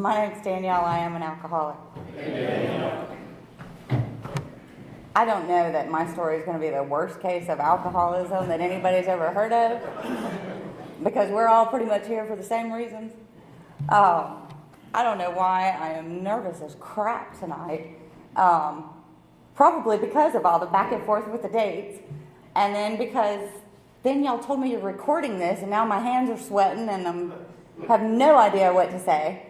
My name's Danielle. I am an alcoholic. I don't know that my story is going to be the worst case of alcoholism that anybody's ever heard of, because we're all pretty much here for the same reasons. I don't know why I am nervous as crap tonight. Probably because of all the back and forth with the dates, and then because Danielle told me you're recording this, and now my hands are sweating, and I have no idea what to say.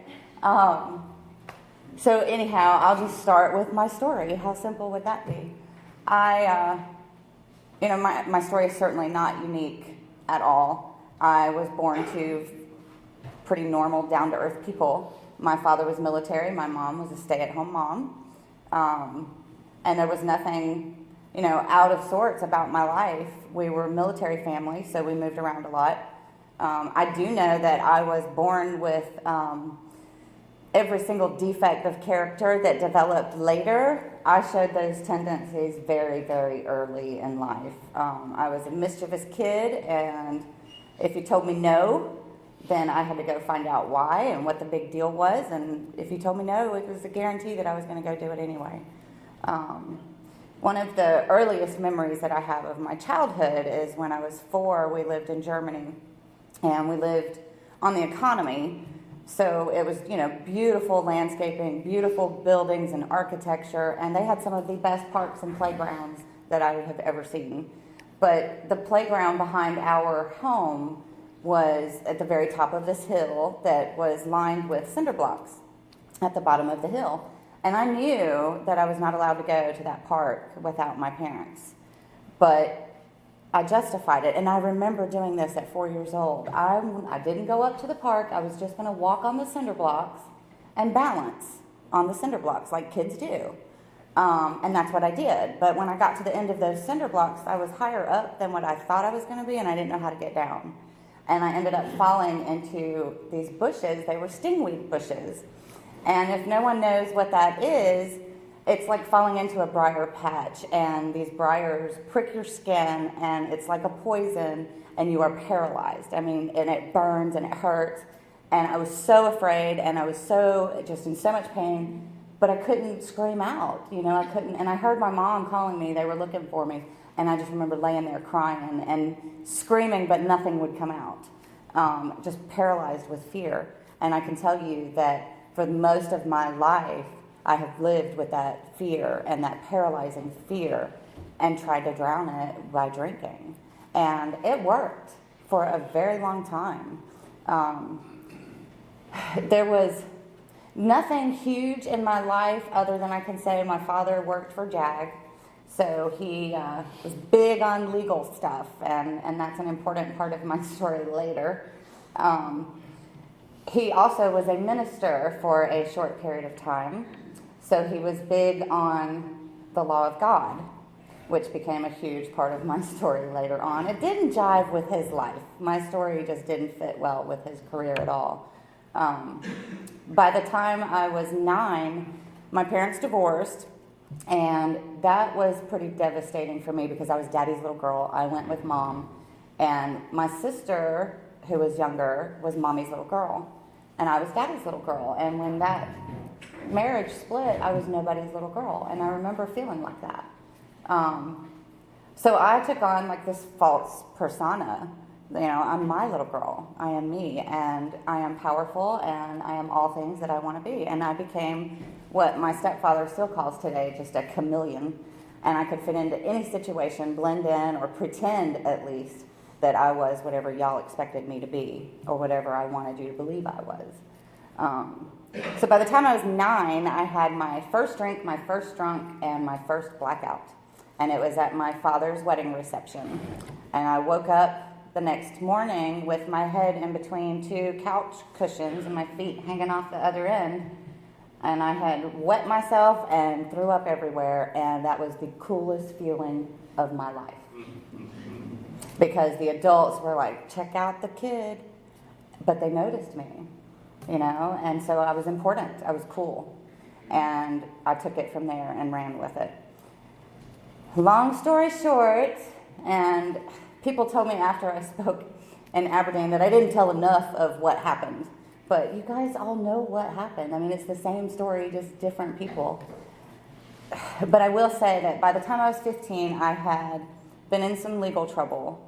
So anyhow, I'll just start with my story. How simple would that be? My story is certainly not unique at all. I was born to pretty normal, down-to-earth people. My father was military. My mom was a stay-at-home mom. And there was nothing, out of sorts about my life. We were a military family, so we moved around a lot. I do know that I was born with every single defect of character that developed later. I showed those tendencies very, very early in life. I was a mischievous kid, and if you told me no, then I had to go find out why and what the big deal was. And if you told me no, it was a guarantee that I was going to go do it anyway. One of the earliest memories that I have of my childhood is when I was 4, we lived in Germany, and we lived on the economy. So it was, beautiful landscaping, beautiful buildings and architecture, and they had some of the best parks and playgrounds that I have ever seen. But the playground behind our home was at the very top of this hill that was lined with cinder blocks at the bottom of the hill. And I knew that I was not allowed to go to that park without my parents. But I justified it, and I remember doing this at 4 years old. I didn't go up to the park. I was just going to walk on the cinder blocks and balance on the cinder blocks like kids do. And that's what I did. But when I got to the end of those cinder blocks, I was higher up than what I thought I was going to be, and I didn't know how to get down. And I ended up falling into these bushes. They were stingweed bushes. And if no one knows what that is, it's like falling into a briar patch, and these briars prick your skin, and it's like a poison, and you are paralyzed. And it burns and it hurts, and I was so afraid, and I was just in so much pain, but I couldn't scream out, I couldn't, and I heard my mom calling me. They were looking for me, and I just remember laying there crying and screaming, but nothing would come out, just paralyzed with fear. And I can tell you that for most of my life, I have lived with that fear and that paralyzing fear and tried to drown it by drinking. And it worked for a very long time. There was nothing huge in my life other than I can say my father worked for JAG. So he was big on legal stuff, and that's an important part of my story later. He also was a minister for a short period of time. So he was big on the law of God, which became a huge part of my story later on. It didn't jive with his life. My story just didn't fit well with his career at all. By the time I was 9, my parents divorced, and that was pretty devastating for me because I was daddy's little girl. I went with mom, and my sister, who was younger, was mommy's little girl, and I was daddy's little girl. And when that marriage split, I was nobody's little girl, and I remember feeling like that. So I took on like this false persona. I'm my little girl. I am me, and I am powerful, and I am all things that I want to be. And I became what my stepfather still calls today just a chameleon, and I could fit into any situation, blend in, or pretend at least that I was whatever y'all expected me to be, or whatever I wanted you to believe I was. So by the time I was 9, I had my first drink, my first drunk, and my first blackout. And it was at my father's wedding reception. And I woke up the next morning with my head in between 2 couch cushions and my feet hanging off the other end. And I had wet myself and threw up everywhere, and that was the coolest feeling of my life. Because the adults were like, check out the kid. But they noticed me. And so I was important. I was cool. And I took it from there and ran with it. Long story short, and people told me after I spoke in Aberdeen that I didn't tell enough of what happened. But you guys all know what happened. I mean, it's the same story, just different people. But I will say that by the time I was 15, I had been in some legal trouble.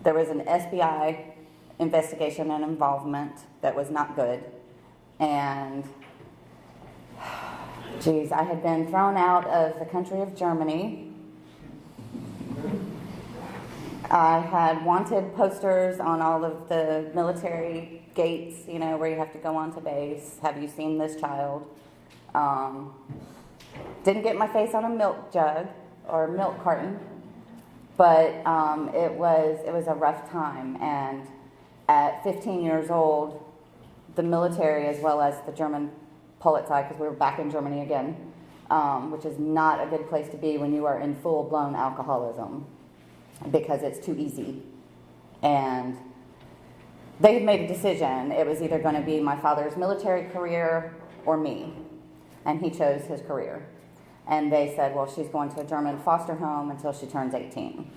There was an SBI investigation and involvement that was not good. And, geez, I had been thrown out of the country of Germany. I had wanted posters on all of the military gates, you know, where you have to go onto base. Have you seen this child? Didn't get my face on a milk jug or milk carton, but it was a rough time. And at 15 years old, the military, as well as the German Polizei, because we were back in Germany again, which is not a good place to be when you are in full-blown alcoholism, because it's too easy. And they had made a decision. It was either going to be my father's military career or me. And he chose his career. And they said, well, she's going to a German foster home until she turns 18.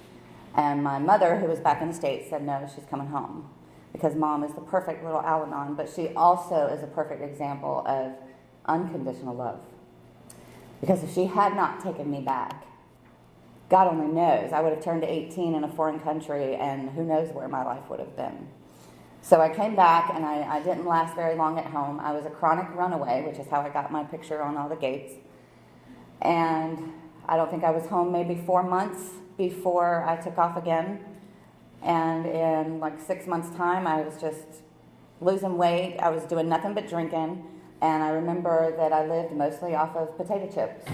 And my mother, who was back in the States, said, no, she's coming home. Because Mom is the perfect little Al-Anon, but she also is a perfect example of unconditional love. Because if she had not taken me back, God only knows, I would have turned 18 in a foreign country, and who knows where my life would have been. So I came back, and I didn't last very long at home. I was a chronic runaway, which is how I got my picture on all the gates. And I don't think I was home maybe 4 months before I took off again. And in like 6 months' time, I was just losing weight. I was doing nothing but drinking. And I remember that I lived mostly off of potato chips.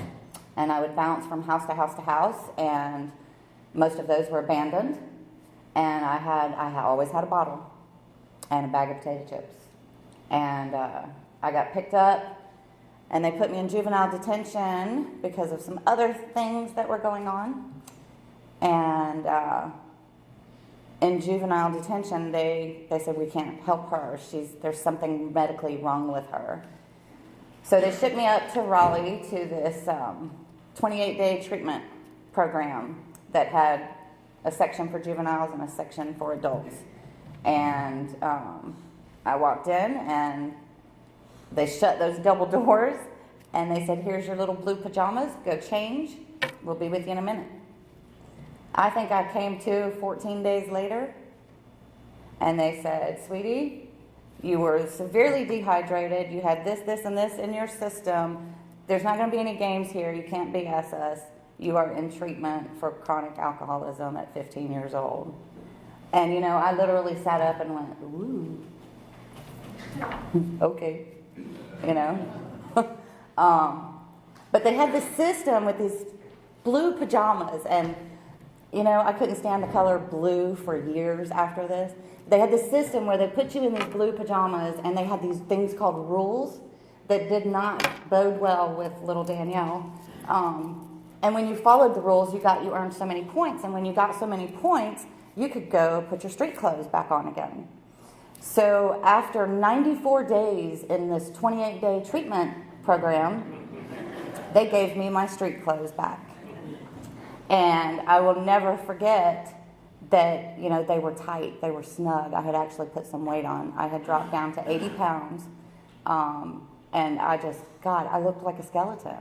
And I would bounce from house to house to house, and most of those were abandoned. And I always had a bottle and a bag of potato chips. And I got picked up, and they put me in juvenile detention because of some other things that were going on. And in juvenile detention, they said, we can't help her. There's something medically wrong with her. So they shipped me up to Raleigh to this 28-day treatment program that had a section for juveniles and a section for adults. And I walked in, and they shut those double doors, and they said, here's your little blue pajamas, go change, we'll be with you in a minute. I think I came to 14 days later, and they said, sweetie, you were severely dehydrated, you had this, this, and this in your system, there's not going to be any games here, you can't BS us, you are in treatment for chronic alcoholism at 15 years old. And, you know, I literally sat up and went, ooh, okay, you know. But they had this system with these blue pajamas, and, you know, I couldn't stand the color blue for years after this. They had this system where they put you in these blue pajamas, and they had these things called rules that did not bode well with little Danielle. And when you followed the rules, you earned so many points, and when you got so many points, you could go put your street clothes back on again. So after 94 days in this 28-day treatment program, they gave me my street clothes back. And I will never forget that, you know, they were tight, they were snug. I had actually put some weight on. I had dropped down to 80 pounds. And I looked like a skeleton,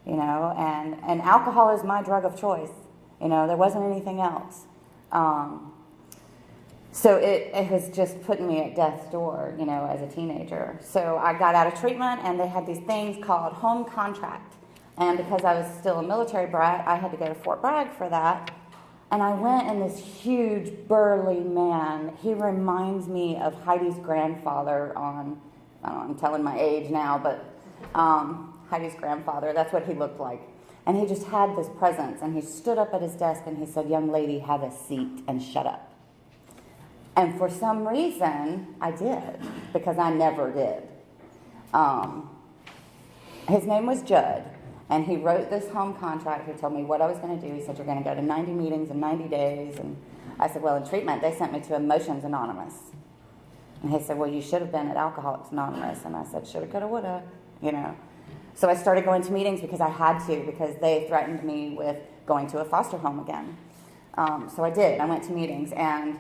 you know, and alcohol is my drug of choice. You know, there wasn't anything else. So it was just putting me at death's door, you know, as a teenager. So I got out of treatment, and they had these things called home contract. And because I was still a military brat, I had to go to Fort Bragg for that. And I went, and this huge, burly man, he reminds me of Heidi's grandfather on, I don't know, I'm telling my age now, but Heidi's grandfather, that's what he looked like. And he just had this presence, and he stood up at his desk, and he said, young lady, have a seat and shut up. And for some reason, I did, because I never did. His name was Judd, and he wrote this home contract. He told me what I was going to do. He said, you're going to go to 90 meetings in 90 days. And I said, well, in treatment, they sent me to Emotions Anonymous. And he said, well, you should have been at Alcoholics Anonymous. And I said, shoulda, coulda, woulda, you know. So I started going to meetings because I had to, because they threatened me with going to a foster home again. So I did. I went to meetings, and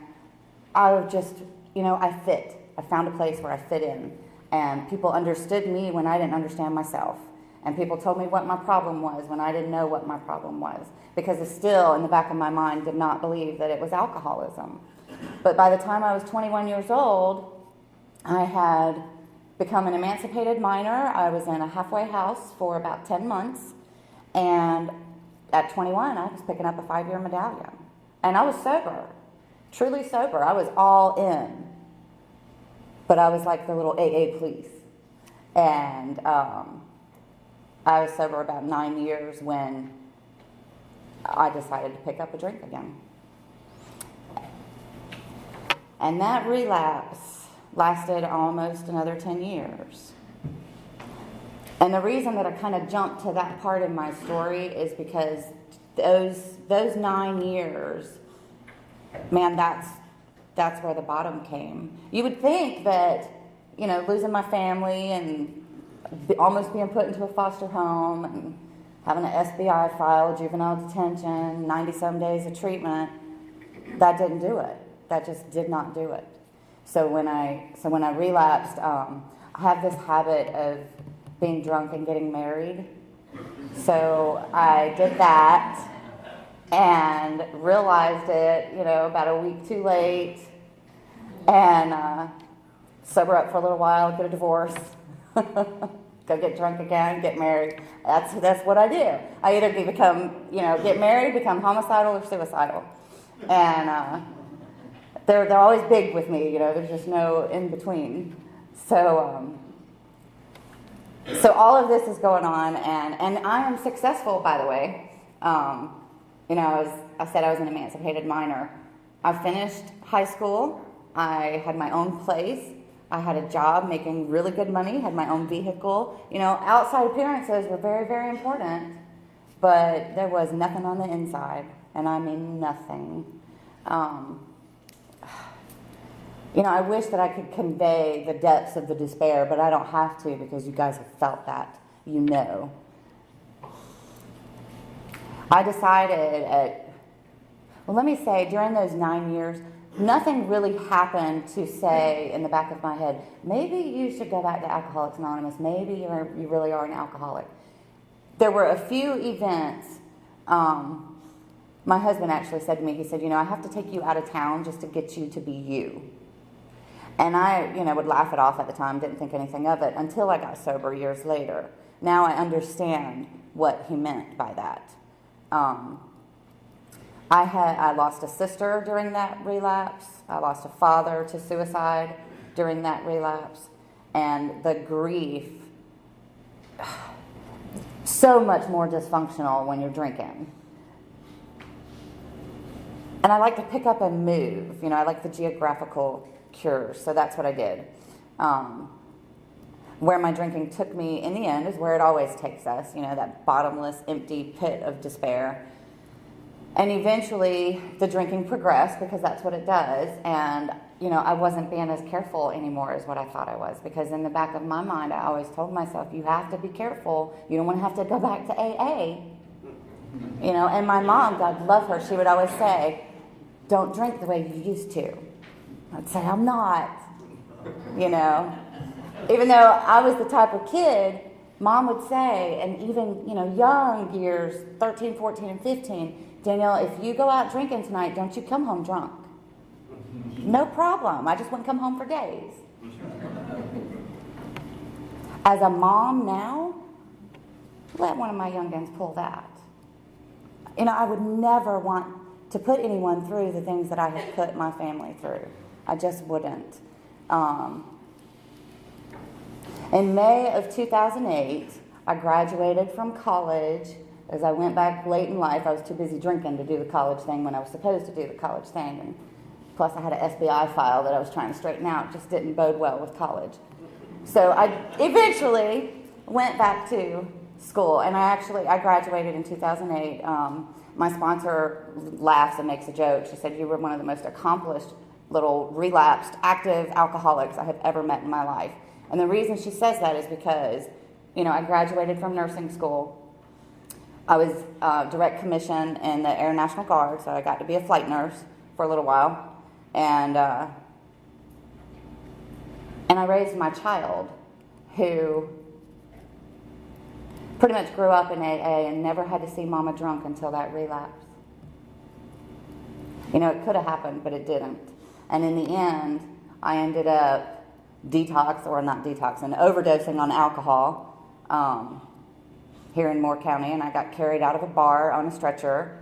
I just, you know, I fit. I found a place where I fit in. And people understood me when I didn't understand myself. And people told me what my problem was when I didn't know what my problem was. Because I still, in the back of my mind, did not believe that it was alcoholism. But by the time I was 21 years old, I had become an emancipated minor. I was in a halfway house for about 10 months. And at 21, I was picking up a 5-year medallion. And I was sober, truly sober. I was all in. But I was like the little AA police. And I was sober about 9 years when I decided to pick up a drink again. And that relapse lasted almost another 10 years. And the reason that I kind of jumped to that part in my story is because those 9 years, man, that's where the bottom came. You would think that, losing my family and almost being put into a foster home and having an SBI file, juvenile detention, 90-some days of treatment, that didn't do it. That just did not do it. So when I relapsed, I have this habit of being drunk and getting married. So I did that and realized it, about a week too late, and sober up for a little while, get a divorce, go get drunk again, get married. That's what I do. I either get married, become homicidal or suicidal, and they're always big with me. There's just no in between. So all of this is going on, and I am successful, by the way. I said I was an emancipated minor. I finished high school. I had my own place. I had a job making really good money, had my own vehicle. Outside appearances were very, very important, but there was nothing on the inside, and I mean nothing. I wish that I could convey the depths of the despair, but I don't have to because you guys have felt that, I decided during those 9 years, nothing really happened to say in the back of my head, maybe you should go back to Alcoholics Anonymous. Maybe you really are an alcoholic. There were a few events. My husband actually said to me, he said, I have to take you out of town just to get you to be you. And I, would laugh it off at the time, didn't think anything of it until I got sober years later. Now I understand what he meant by that. I lost a sister during that relapse. I lost a father to suicide during that relapse. And the grief, so much more dysfunctional when you're drinking. And I like to pick up and move. I like the geographical cures, so that's what I did. Where my drinking took me in the end is where it always takes us, that bottomless, empty pit of despair. And eventually the drinking progressed because that's what it does. And, I wasn't being as careful anymore as what I thought I was, because in the back of my mind, I always told myself, you have to be careful. You don't want to have to go back to AA. And my mom, God love her, she would always say, don't drink the way you used to. I'd say, I'm not, Even though I was the type of kid, Mom would say, and even, young years, 13, 14, and 15, Danielle, if you go out drinking tonight, don't you come home drunk. No problem. I just wouldn't come home for days. As a mom now, let one of my youngins pull that. I would never want to put anyone through the things that I have put my family through. I just wouldn't. In May of 2008, I graduated from college. As I went back late in life, I was too busy drinking to do the college thing when I was supposed to do the college thing. And plus, I had an SBI file that I was trying to straighten out. It just didn't bode well with college. So I eventually went back to school, and I graduated in 2008. My sponsor laughs and makes a joke. She said, you were one of the most accomplished little relapsed, active alcoholics I have ever met in my life. And the reason she says that is because, I graduated from nursing school. I was direct commission in the Air National Guard, so I got to be a flight nurse for a little while. And And I raised my child who pretty much grew up in AA and never had to see mama drunk until that relapse. You know, it could have happened, but it didn't. And in the end, I ended up overdosing on alcohol here in Moore County, and I got carried out of a bar on a stretcher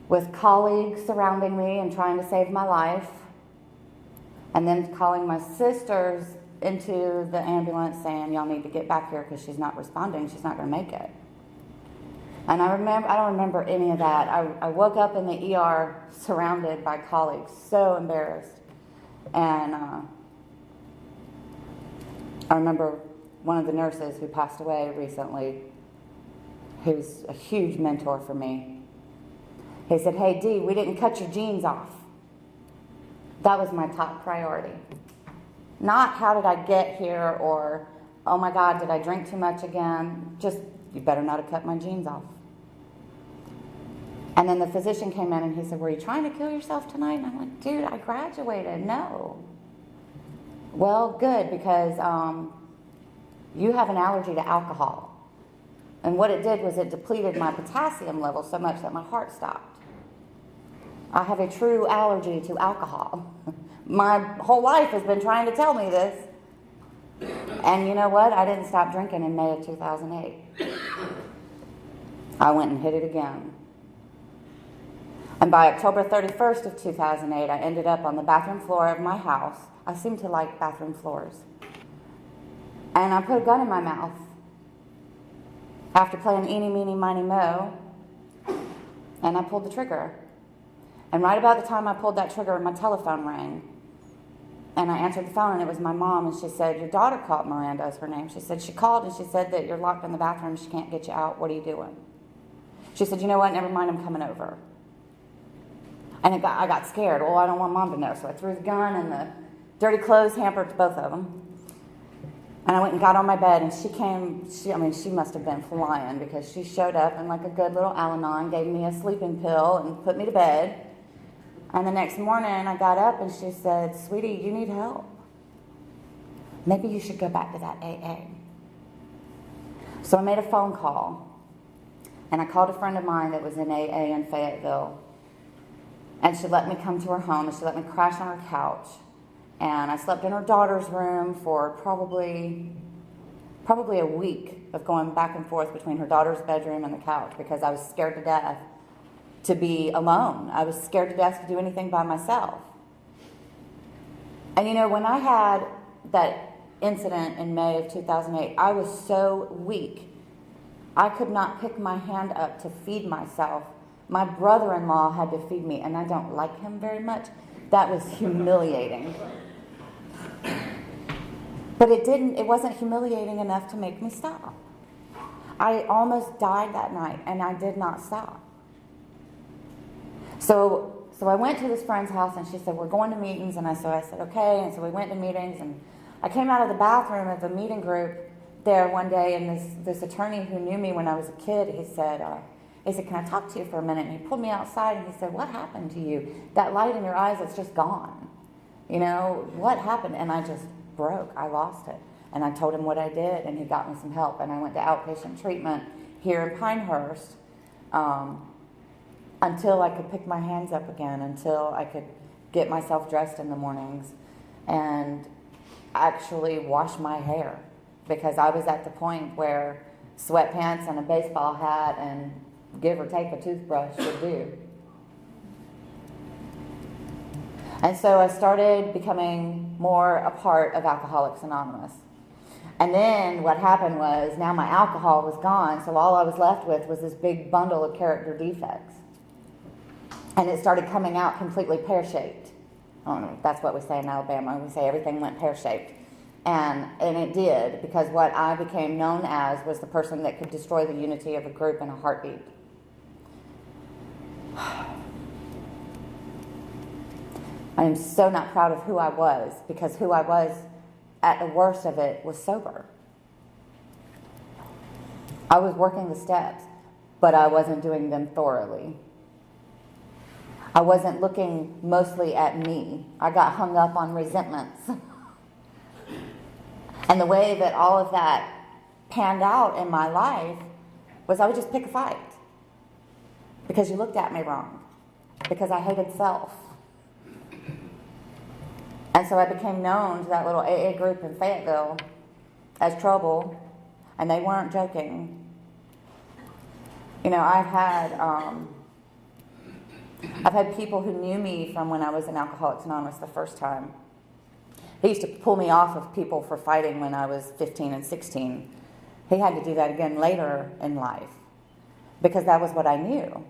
with colleagues surrounding me and trying to save my life, and then calling my sisters into the ambulance saying, y'all need to get back here because she's not responding, she's not going to make it. And I don't remember any of that. I woke up in the ER surrounded by colleagues, so embarrassed. And I remember one of the nurses who passed away recently, who's a huge mentor for me. He said, hey, Dee, we didn't cut your jeans off. That was my top priority. Not how did I get here or, oh my God, did I drink too much again? Just, you better not have cut my jeans off. And then the physician came in and he said, were you trying to kill yourself tonight? And I'm like, dude, I graduated. No. Well, good, because you have an allergy to alcohol. And what it did was it depleted my potassium level so much that my heart stopped. I have a true allergy to alcohol. My whole life has been trying to tell me this. And you know what? I didn't stop drinking in May of 2008. I went and hit it again. And by October 31st of 2008, I ended up on the bathroom floor of my house. I seem to like bathroom floors. And I put a gun in my mouth after playing eeny, meeny, miny, moe, and I pulled the trigger. And right about the time I pulled that trigger, my telephone rang. And I answered the phone, and it was my mom, and she said, your daughter called. Miranda is her name. She said, she called, and she said that you're locked in the bathroom, she can't get you out. What are you doing? She said, you know what, never mind, I'm coming over. And I got scared. Well, I don't want mom to know. So I threw the gun and the dirty clothes hamper to both of them. And I went and got on my bed, and she must have been flying, because she showed up and like a good little Al-Anon gave me a sleeping pill and put me to bed. And the next morning I got up and she said, sweetie, you need help. Maybe you should go back to that AA. So I made a phone call, and I called a friend of mine that was in AA in Fayetteville. And she let me come to her home, and she let me crash on her couch. And I slept in her daughter's room for probably a week of going back and forth between her daughter's bedroom and the couch, because I was scared to death to be alone. I was scared to death to do anything by myself. And you know, when I had that incident in May of 2008, I was so weak. I could not pick my hand up to feed myself. My brother-in-law had to feed me, and I don't like him very much. That was humiliating. But it wasn't humiliating enough to make me stop. I almost died that night, and I did not stop. So I went to this friend's house, and she said, we're going to meetings. And I said, okay. And so we went to meetings, and I came out of the bathroom of the meeting group there one day, and this attorney who knew me when I was a kid, he said, can I talk to you for a minute? And he pulled me outside, and he said, what happened to you? That light in your eyes, it's just gone. You know, what happened? And I just broke. I lost it. And I told him what I did, and he got me some help. And I went to outpatient treatment here in Pinehurst until I could pick my hands up again, until I could get myself dressed in the mornings and actually wash my hair, because I was at the point where sweatpants and a baseball hat and give or take a toothbrush would do. And so I started becoming more a part of Alcoholics Anonymous. And then what happened was, now my alcohol was gone, so all I was left with was this big bundle of character defects. And it started coming out completely pear-shaped. I don't know, that's what we say in Alabama. We say everything went pear-shaped. And it did, because what I became known as was the person that could destroy the unity of a group in a heartbeat. I am so not proud of who I was, because who I was at the worst of it was sober. I was working the steps, but I wasn't doing them thoroughly. I wasn't looking mostly at me. I got hung up on resentments. And the way that all of that panned out in my life was I would just pick a fight. Because you looked at me wrong. Because I hated self. And so I became known to that little AA group in Fayetteville as trouble. And they weren't joking. You know, I've had people who knew me from when I was in Alcoholics Anonymous the first time. He used to pull me off of people for fighting when I was 15 and 16. He had to do that again later in life because that was what I knew.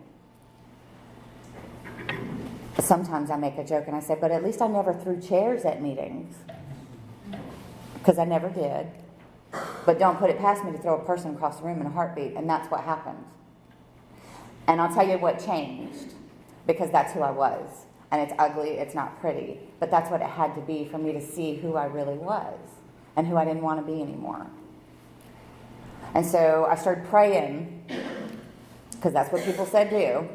Sometimes I make a joke and I say, but at least I never threw chairs at meetings. Because I never did. But don't put it past me to throw a person across the room in a heartbeat, and that's what happened. And I'll tell you what changed, because that's who I was. And it's ugly, it's not pretty, but that's what it had to be for me to see who I really was and who I didn't want to be anymore. And so I started praying, because that's what people said do.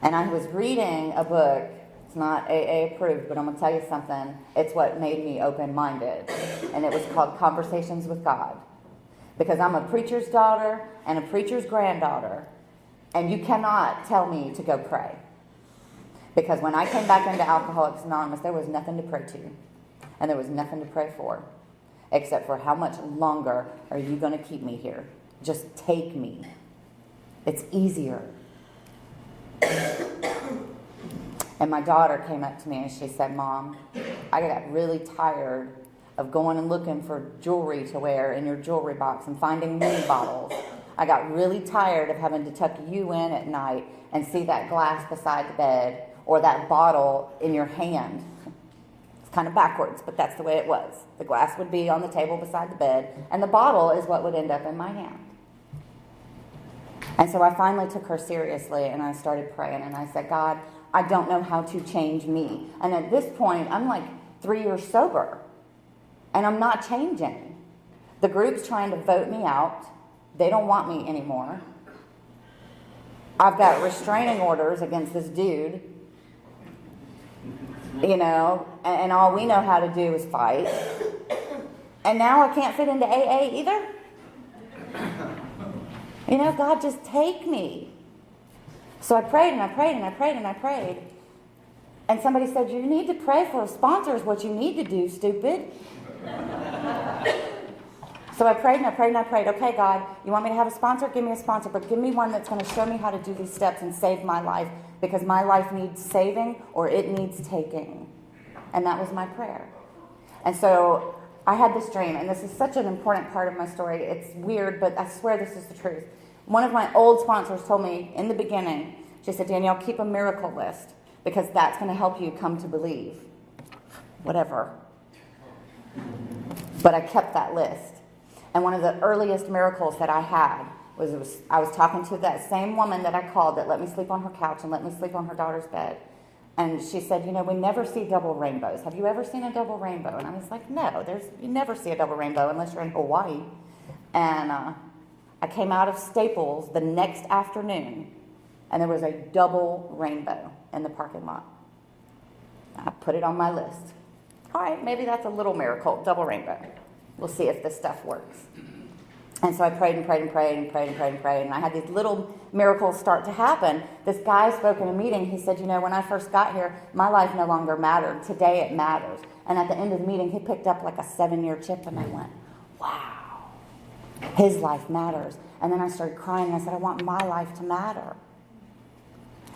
And I was reading a book. It's not AA approved, but I'm going to tell you something. It's what made me open-minded. And it was called Conversations with God. Because I'm a preacher's daughter and a preacher's granddaughter. And you cannot tell me to go pray. Because when I came back into Alcoholics Anonymous, there was nothing to pray to. And there was nothing to pray for. Except for how much longer are you going to keep me here? Just take me. It's easier. And my daughter came up to me and she said, Mom, I got really tired of going and looking for jewelry to wear in your jewelry box and finding mini bottles. I got really tired of having to tuck you in at night and see that glass beside the bed or that bottle in your hand. It's kind of backwards, but that's the way it was. The glass would be on the table beside the bed, and the bottle is what would end up in my hand. And so I finally took her seriously, and I started praying, and I said, God, I don't know how to change me. And at this point, I'm like 3 years sober, and I'm not changing. The group's trying to vote me out. They don't want me anymore. I've got restraining orders against this dude, you know, and all we know how to do is fight. And now I can't fit into AA either. You know, God, just take me. So I prayed and I prayed and I prayed and I prayed. And somebody said, you need to pray for a sponsor is what you need to do, stupid. So I prayed and I prayed and I prayed. Okay, God, you want me to have a sponsor? Give me a sponsor. But give me one that's going to show me how to do these steps and save my life. Because my life needs saving or it needs taking. And that was my prayer. And so I had this dream. And this is such an important part of my story. It's weird, but I swear this is the truth. One of my old sponsors told me in the beginning, she said, Danielle, keep a miracle list. Because that's going to help you come to believe. Whatever. But I kept that list. And one of the earliest miracles that I had was I was talking to that same woman that I called that let me sleep on her couch and let me sleep on her daughter's bed. And she said, you know, we never see double rainbows. Have you ever seen a double rainbow? And I was like, no, you never see a double rainbow unless you're in Hawaii. And I came out of Staples the next afternoon, and there was a double rainbow in the parking lot. I put it on my list. All right, maybe that's a little miracle, double rainbow. We'll see if this stuff works. And so I prayed and prayed and prayed and prayed and prayed and prayed, and I had these little miracles start to happen. This guy spoke in a meeting. He said, you know, when I first got here, my life no longer mattered. Today it matters. And at the end of the meeting, he picked up like a 7-year chip, and I went, wow, his life matters. And then I started crying, and I said, I want my life to matter.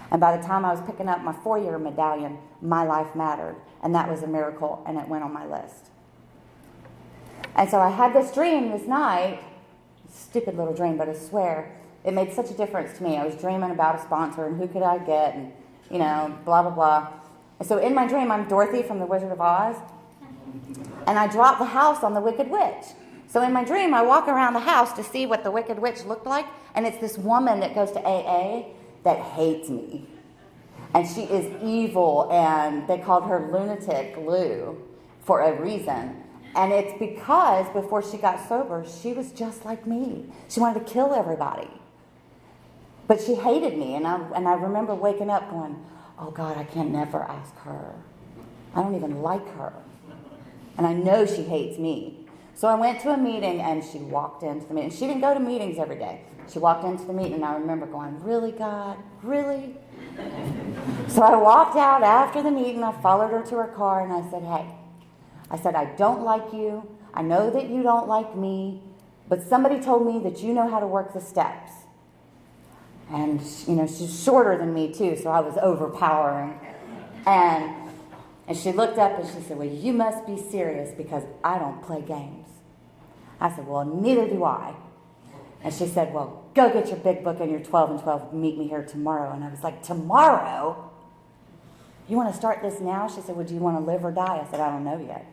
And by the time I was picking up my 4-year medallion, my life mattered. And that was a miracle, and it went on my list. And so I had this dream this night, stupid little dream, but I swear, it made such a difference to me. I was dreaming about a sponsor, and who could I get, and, you know, blah, blah, blah. And so in my dream, I'm Dorothy from The Wizard of Oz, and I drop the house on the Wicked Witch. So in my dream, I walk around the house to see what the Wicked Witch looked like, and it's this woman that goes to AA that hates me. And she is evil, and they called her Lunatic Lou for a reason. And it's because before she got sober, she was just like me. She wanted to kill everybody. But she hated me, and I remember waking up going, oh God, I can never ask her. I don't even like her. And I know she hates me. So I went to a meeting, and she walked into the meeting. She didn't go to meetings every day. She walked into the meeting, and I remember going, really, God? Really? So I walked out after the meeting. I followed her to her car, and I said, hey, I don't like you. I know that you don't like me, but somebody told me that you know how to work the steps. And, she's shorter than me, too, so I was overpowering. And she looked up and she said, well, you must be serious because I don't play games. I said, well, neither do I. And she said, well, go get your big book and your 12 and 12. Meet me here tomorrow. And I was like, tomorrow? You want to start this now? She said, well, do you want to live or die? I said, I don't know yet.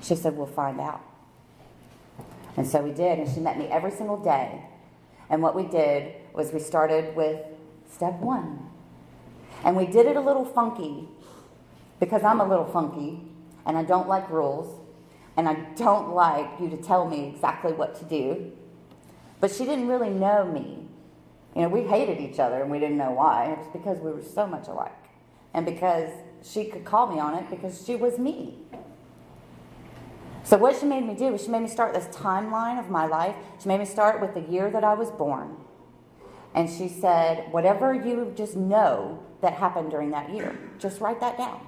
She said, we'll find out. And so we did, and she met me every single day. And what we did was we started with step 1. And we did it a little funky because I'm a little funky, and I don't like rules, and I don't like you to tell me exactly what to do. But she didn't really know me. We hated each other, and we didn't know why. It was because we were so much alike. And because she could call me on it because she was me. So what she made me do was she made me start this timeline of my life. She made me start with the year that I was born. And she said, whatever you just know that happened during that year, just write that down.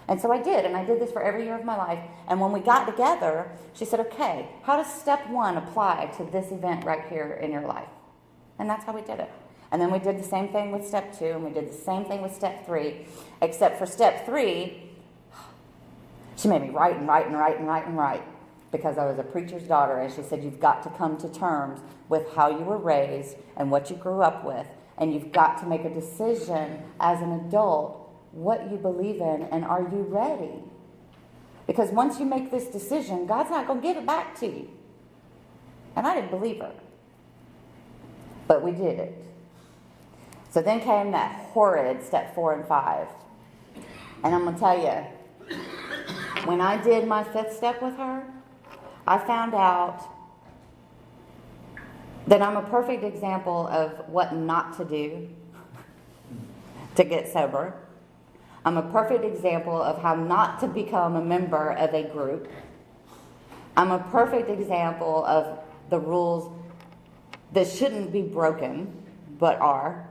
And so I did, and I did this for every year of my life. And when we got together, she said, okay, how does step 1 apply to this event right here in your life? And that's how we did it. And then we did the same thing with step 2, and we did the same thing with step 3, except for step 3, she made me write and write and write and write and write because I was a preacher's daughter, and she said, you've got to come to terms with how you were raised and what you grew up with, and you've got to make a decision as an adult what you believe in, and are you ready? Because once you make this decision, God's not going to give it back to you. And I didn't believe her. But we did it. So then came that horrid step 4 and 5. And I'm going to tell you, when I did my 5th step with her, I found out that I'm a perfect example of what not to do to get sober. I'm a perfect example of how not to become a member of a group. I'm a perfect example of the rules that shouldn't be broken, but are.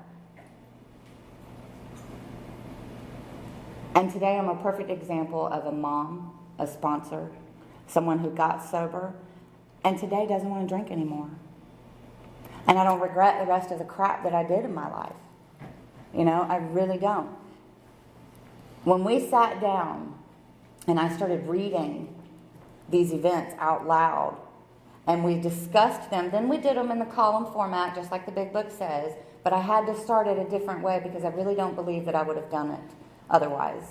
And today I'm a perfect example of a mom, a sponsor, someone who got sober, and today doesn't want to drink anymore. And I don't regret the rest of the crap that I did in my life. I really don't. When we sat down and I started reading these events out loud and we discussed them, then we did them in the column format just like the big book says, but I had to start it a different way because I really don't believe that I would have done it otherwise.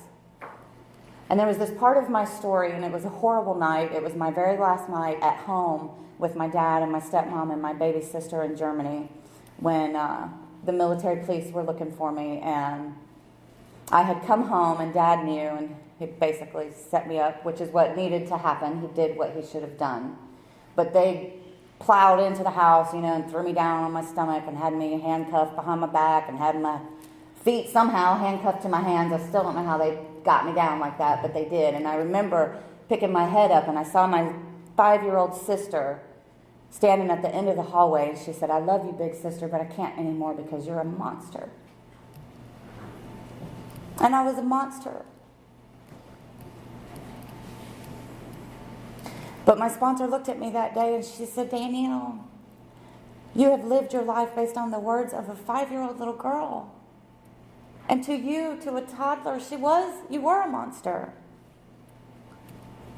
And there was this part of my story, and it was a horrible night. It was my very last night at home with my dad and my stepmom and my baby sister in Germany when the military police were looking for me, and I had come home, and Dad knew, and he basically set me up, which is what needed to happen. He did what he should have done. But they plowed into the house, and threw me down on my stomach and had me handcuffed behind my back and had my feet somehow handcuffed to my hands. I still don't know how they got me down like that, but they did. And I remember picking my head up, and I saw my 5-year-old sister standing at the end of the hallway, and she said, I love you, big sister, but I can't anymore because you're a monster. And I was a monster. But my sponsor looked at me that day and she said, Danielle, you have lived your life based on the words of a 5-year-old little girl. And to you, to a toddler, you were a monster.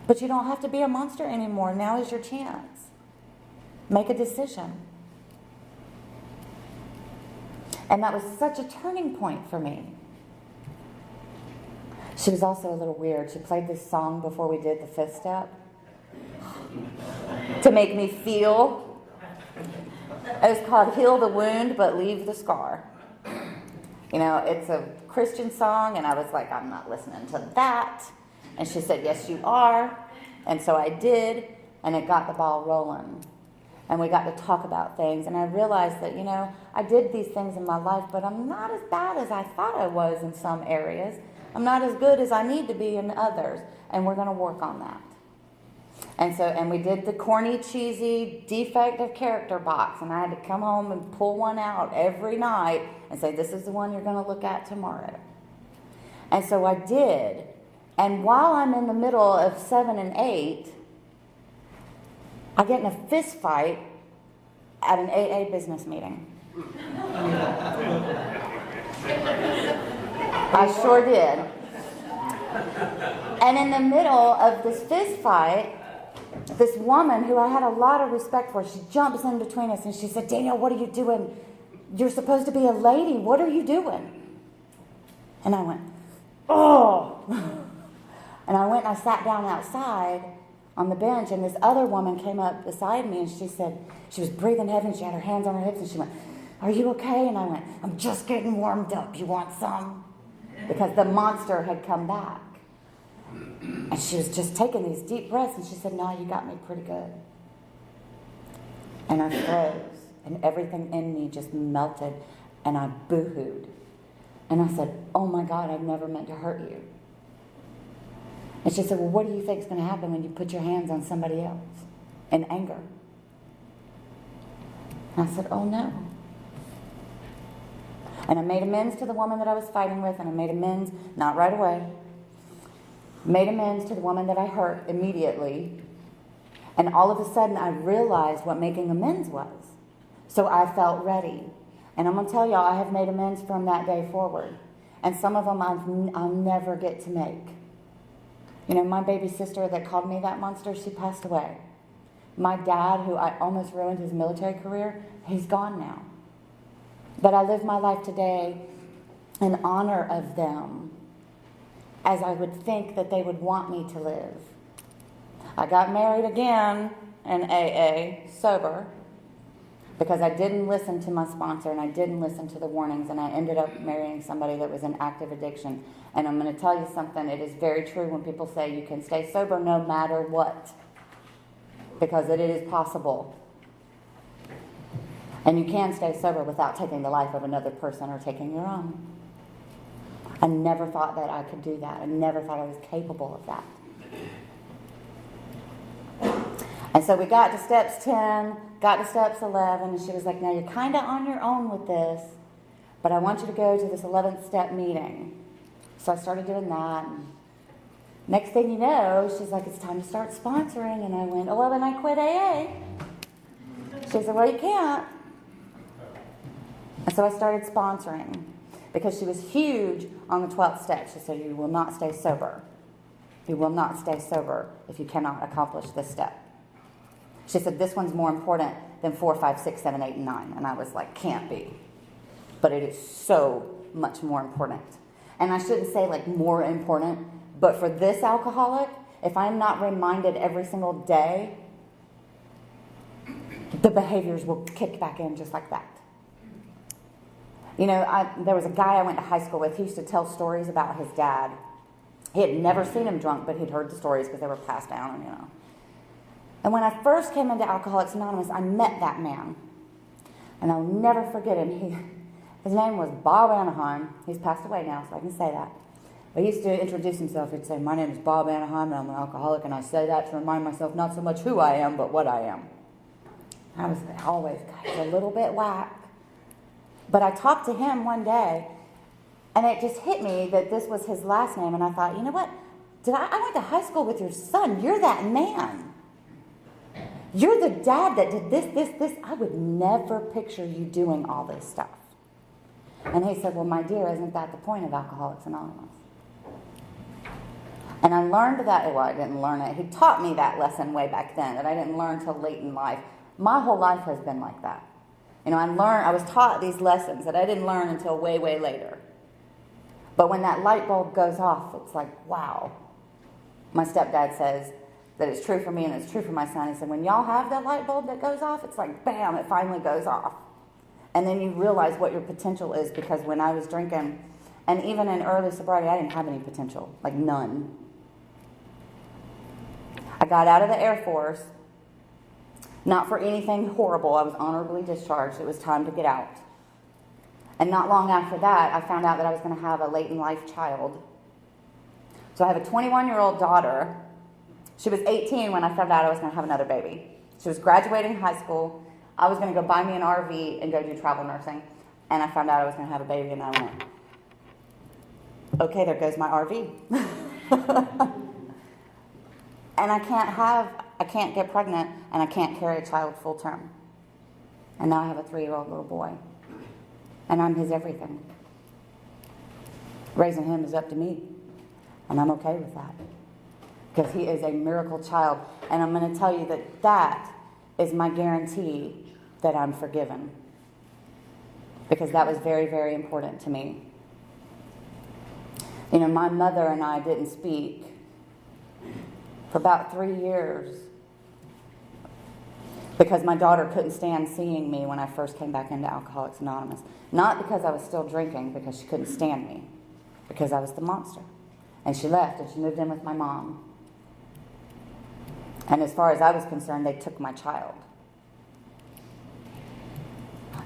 But you don't have to be a monster anymore. Now is your chance. Make a decision. And that was such a turning point for me. She was also a little weird. She played this song before we did the 5th step to make me feel. It was called Heal the Wound but Leave the Scar. It's a Christian song, and I was like, I'm not listening to that. And she said, yes, you are. And so I did, and it got the ball rolling. And we got to talk about things. And I realized that, I did these things in my life, but I'm not as bad as I thought I was in some areas. I'm not as good as I need to be in others. And we're going to work on that. And we did the corny, cheesy, defect of character box. And I had to come home and pull one out every night and say, this is the one you're going to look at tomorrow. And so I did. And while I'm in the middle of 7 and 8, I get in a fist fight at an AA business meeting. I sure did. And in the middle of this fist fight, this woman who I had a lot of respect for, she jumps in between us and she said, Danielle, what are you doing? You're supposed to be a lady. What are you doing? And I went, oh. And I went and I sat down outside on the bench, and this other woman came up beside me, and she said, she was breathing heavy, and she had her hands on her hips, and she went, are you okay? And I went, I'm just getting warmed up. You want some? Because the monster had come back. And she was just taking these deep breaths, and she said, no, you got me pretty good. And I froze, and everything in me just melted, and I boo-hooed. And I said, oh my God, I've never meant to hurt you. And she said, well, what do you think is going to happen when you put your hands on somebody else in anger? And I said, oh no. And I made amends to the woman that I was fighting with, and I made amends, not right away, made amends to the woman that I hurt immediately. And all of a sudden, I realized what making amends was. So I felt ready. And I'm going to tell y'all, I have made amends from that day forward. And some of them I'll never get to make. My baby sister that called me that monster, she passed away. My dad, who I almost ruined his military career, he's gone now. But I live my life today in honor of them, as I would think that they would want me to live. I got married again in AA, sober, because I didn't listen to my sponsor and I didn't listen to the warnings, and I ended up marrying somebody that was in active addiction. And I'm going to tell you something, it is very true when people say you can stay sober no matter what, because it is possible. And you can stay sober without taking the life of another person or taking your own. I never thought that I could do that. I never thought I was capable of that. And so we got to steps 10, got to steps 11, and she was like, now you're kind of on your own with this, but I want you to go to this 11th step meeting. So I started doing that. And next thing you know, she's like, it's time to start sponsoring. And I went, oh, well, then I quit AA. She said, well, you can't. And so I started sponsoring because she was huge on the 12th step. She said, you will not stay sober. You will not stay sober if you cannot accomplish this step. She said, this one's more important than 4, 5, 6, 7, 8, and 9. And I was like, can't be. But it is so much more important. And I shouldn't say like more important, but for this alcoholic, if I'm not reminded every single day, the behaviors will kick back in just like that. There was a guy I went to high school with. He used to tell stories about his dad. He had never seen him drunk, but he'd heard the stories because they were passed down, And when I first came into Alcoholics Anonymous, I met that man. And I'll never forget him. His name was Bob Anaheim. He's passed away now, so I can say that. But he used to introduce himself. He'd say, my name is Bob Anaheim, and I'm an alcoholic, and I say that to remind myself not so much who I am, but what I am. I was always a little bit whack. But I talked to him one day, and it just hit me that this was his last name, and I thought, you know what? I went to high school with your son. You're that man. You're the dad that did this. I would never picture you doing all this stuff. And he said, well, my dear, isn't that the point of Alcoholics Anonymous? And I learned that, well, I didn't learn it. He taught me that lesson way back then that I didn't learn till late in life. My whole life has been like that. I was taught these lessons that I didn't learn until way, way later. But when that light bulb goes off, it's like, wow. My stepdad says that it's true for me and it's true for my son. He said, when y'all have that light bulb that goes off, it's like, bam, it finally goes off. And then you realize what your potential is, because when I was drinking, and even in early sobriety, I didn't have any potential, like none. I got out of the Air Force. Not for anything horrible. I was honorably discharged. It was time to get out. And not long after that, I found out that I was going to have a late-in-life child. So I have a 21-year-old daughter. She was 18 when I found out I was going to have another baby. She was graduating high school. I was going to go buy me an RV and go do travel nursing. And I found out I was going to have a baby, and I went, okay, there goes my RV. And I can't get pregnant, and I can't carry a child full term. And now I have a 3-year-old little boy. And I'm his everything. Raising him is up to me. And I'm okay with that. Because he is a miracle child. And I'm going to tell you that that is my guarantee that I'm forgiven. Because that was very, very important to me. You know, my mother and I didn't speak for about 3 years. Because my daughter couldn't stand seeing me when I first came back into Alcoholics Anonymous. Not because I was still drinking, because she couldn't stand me. Because I was the monster. And she left, and she moved in with my mom. And as far as I was concerned, they took my child.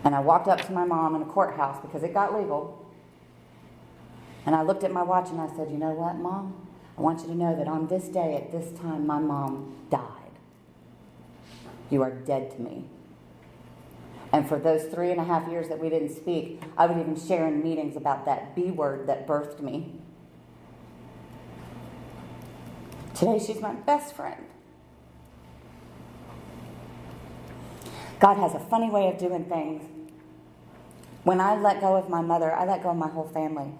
And I walked up to my mom in a courthouse because it got legal. And I looked at my watch and I said, you know what, Mom? I want you to know that on this day, at this time, my mom died. You are dead to me. And for those 3.5 years that we didn't speak, I would even share in meetings about that B word that birthed me. Today, she's my best friend. God has a funny way of doing things. When I let go of my mother, I let go of my whole family.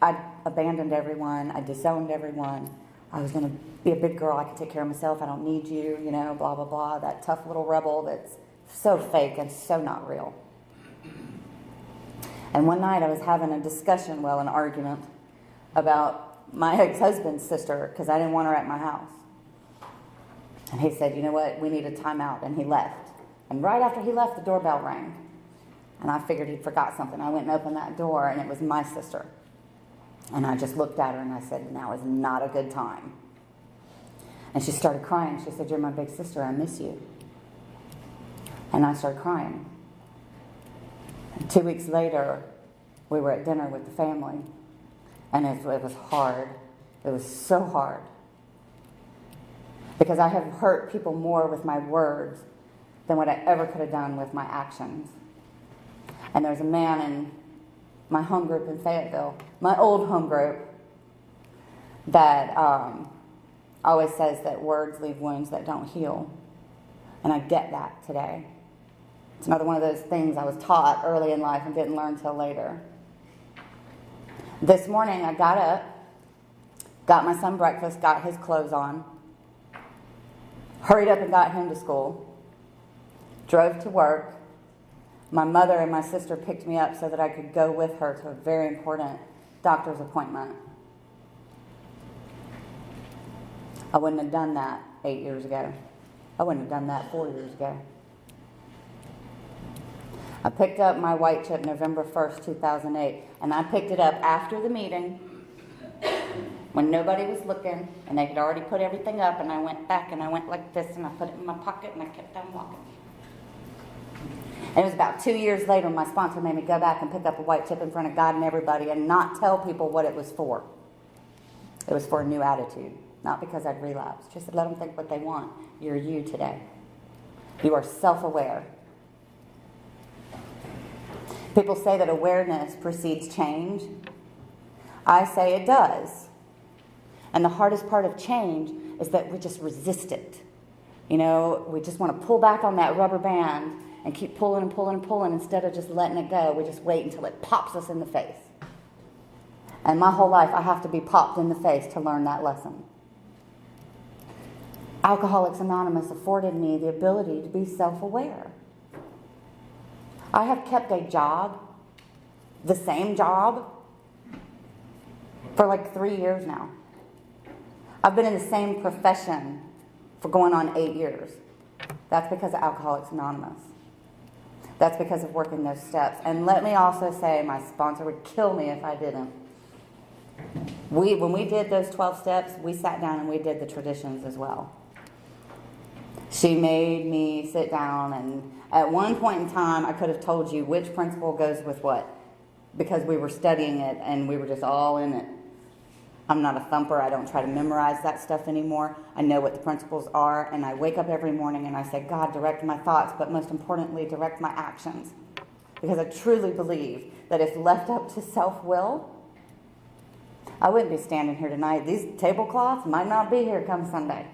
I abandoned everyone. I disowned everyone. I was going to be a big girl. I can take care of myself. I don't need you, you know, blah, blah, blah. That tough little rebel that's so fake and so not real. And one night I was having a discussion, an argument, about my ex-husband's sister because I didn't want her at my house. And he said, you know what, we need a timeout. And he left. And right after he left, the doorbell rang. And I figured he'd forgot something. I went and opened that door, and it was my sister. And I just looked at her, and I said, now is not a good time. And she started crying. She said, you're my big sister. I miss you. And I started crying. And 2 weeks later, we were at dinner with the family. And it was hard. It was so hard. Because I have hurt people more with my words than what I ever could have done with my actions. And there's a man in my home group in Fayetteville, my old home group, that always says that words leave wounds that don't heal. And I get that today. It's another one of those things I was taught early in life and didn't learn till later. This morning I got up, got my son breakfast, got his clothes on, hurried up and got him to school, drove to work. My mother and my sister picked me up so that I could go with her to a very important doctor's appointment. I wouldn't have done that 8 years ago. I wouldn't have done that 4 years ago. I picked up my white chip November 1st, 2008, and I picked it up after the meeting when nobody was looking, and they had already put everything up, and I went back, and I went like this, and I put it in my pocket, and I kept on walking. And it was about 2 years later, my sponsor made me go back and pick up a white chip in front of God and everybody and not tell people what it was for. It was for a new attitude, not because I'd relapsed. Just let them think what they want. You're you today. You are self-aware. People say that awareness precedes change. I say it does. And the hardest part of change is that we just resist it. You know, we just want to pull back on that rubber band and keep pulling and pulling and pulling instead of just letting it go. We just wait until it pops us in the face. And my whole life, I have to be popped in the face to learn that lesson. Alcoholics Anonymous afforded me the ability to be self-aware. I have kept a job, the same job, for like 3 years now. I've been in the same profession for going on 8 years. That's because of Alcoholics Anonymous. That's because of working those steps. And let me also say, my sponsor would kill me if I didn't. When we did those 12 steps, we sat down and we did the traditions as well. She made me sit down, and at one point in time, I could have told you which principle goes with what, because we were studying it and we were just all in it. I'm not a thumper. I don't try to memorize that stuff anymore. I know what the principles are, and I wake up every morning and I say, God, direct my thoughts, but most importantly, direct my actions. Because I truly believe that if left up to self-will, I wouldn't be standing here tonight. These tablecloths might not be here come Sunday,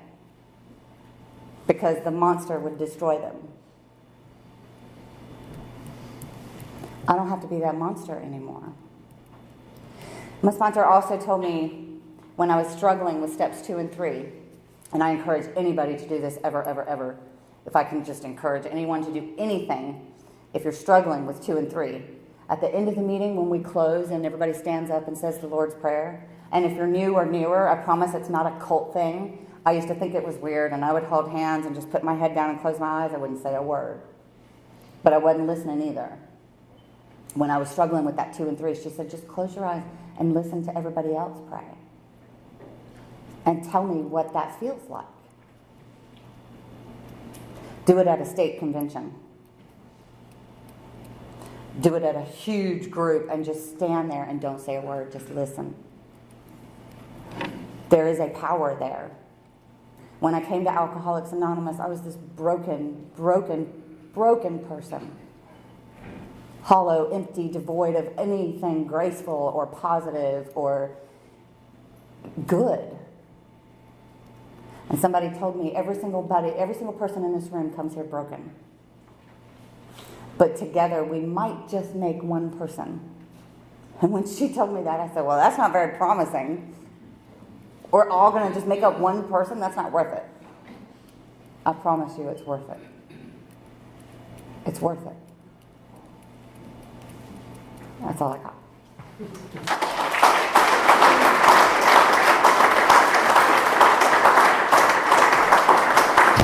because the monster would destroy them. I don't have to be that monster anymore. My sponsor also told me when I was struggling with steps 2 and 3, and I encourage anybody to do this ever, if I can just encourage anyone to do anything, if you're struggling with 2 and 3, at the end of the meeting when we close and everybody stands up and says the Lord's Prayer, and if you're new or newer, I promise it's not a cult thing. I used to think it was weird, and I would hold hands and just put my head down and close my eyes. I wouldn't say a word. But I wasn't listening either. When I was struggling with that 2 and 3, she said, just close your eyes and listen to everybody else pray. And tell me what that feels like. Do it at a state convention. Do it at a huge group and just stand there and don't say a word. Just listen. There is a power there. When I came to Alcoholics Anonymous, I was this broken person. Hollow, empty, devoid of anything graceful or positive or good. And somebody told me every single person in this room comes here broken. But together we might just make one person. And when she told me that, I said, well, that's not very promising. We're all going to just make up one person? That's not worth it. I promise you it's worth it. It's worth it. That's all I got.